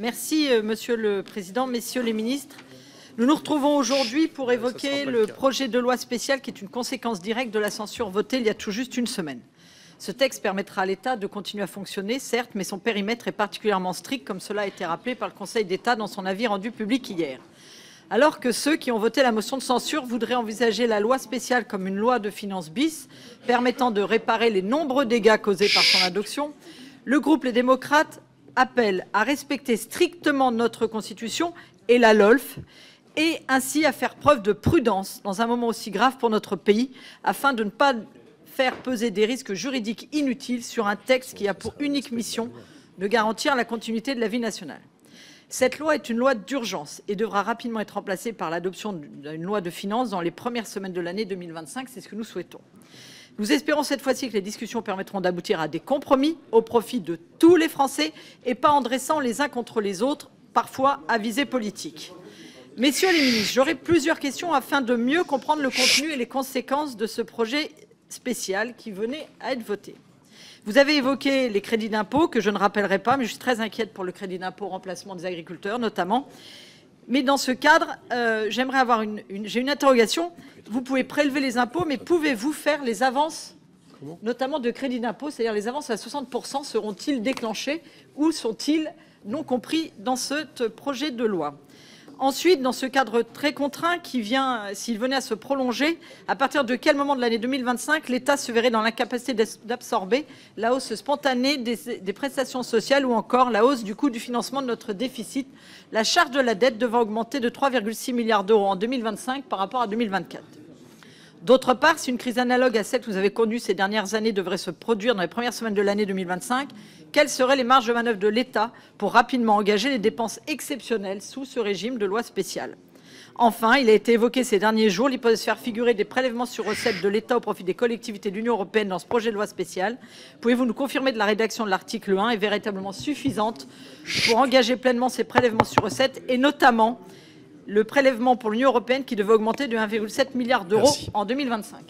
Merci, Monsieur le Président, Messieurs les ministres. Nous nous retrouvons aujourd'hui pour évoquer le projet de loi spéciale qui est une conséquence directe de la censure votée il y a tout juste une semaine. Ce texte permettra à l'État de continuer à fonctionner, certes, mais son périmètre est particulièrement strict, comme cela a été rappelé par le Conseil d'État dans son avis rendu public hier. Alors que ceux qui ont voté la motion de censure voudraient envisager la loi spéciale comme une loi de finances bis, permettant de réparer les nombreux dégâts causés par son adoption, le groupe Les Démocrates appelle à respecter strictement notre Constitution et la LOLF, et ainsi à faire preuve de prudence dans un moment aussi grave pour notre pays, afin de ne pas faire peser des risques juridiques inutiles sur un texte qui a pour unique mission de garantir la continuité de la vie nationale. Cette loi est une loi d'urgence et devra rapidement être remplacée par l'adoption d'une loi de finances dans les premières semaines de l'année 2025. C'est ce que nous souhaitons. Nous espérons cette fois-ci que les discussions permettront d'aboutir à des compromis au profit de tous les Français et pas en dressant les uns contre les autres, parfois à visée politique. Messieurs les ministres, j'aurai plusieurs questions afin de mieux comprendre le contenu et les conséquences de ce projet spécial qui venait à être voté. Vous avez évoqué les crédits d'impôt, que je ne rappellerai pas, mais je suis très inquiète pour le crédit d'impôt au remplacement des agriculteurs, notamment. Mais dans ce cadre, j'aimerais avoir j'ai une interrogation. Vous pouvez prélever les impôts, mais pouvez-vous faire les avances, notamment de crédit d'impôt, c'est-à-dire les avances à 60%, seront-ils déclenchés ou sont-ils non compris dans ce projet de loi ? Ensuite, dans ce cadre très contraint qui vient, s'il venait à se prolonger, à partir de quel moment de l'année 2025 l'État se verrait dans l'incapacité d'absorber la hausse spontanée des prestations sociales ou encore la hausse du coût du financement de notre déficit, la charge de la dette devant augmenter de 3,6 milliards d'euros en 2025 par rapport à 2024. D'autre part, si une crise analogue à celle que vous avez connue ces dernières années devrait se produire dans les premières semaines de l'année 2025, quelles seraient les marges de manœuvre de l'État pour rapidement engager les dépenses exceptionnelles sous ce régime de loi spéciale ? Enfin, il a été évoqué ces derniers jours l'hypothèse de faire figurer des prélèvements sur recettes de l'État au profit des collectivités de l'Union européenne dans ce projet de loi spéciale. Pouvez-vous nous confirmer que la rédaction de l'article 1 est véritablement suffisante pour engager pleinement ces prélèvements sur recettes et notamment le prélèvement pour l'Union européenne qui devait augmenter de 1,7 milliard d'euros en 2025.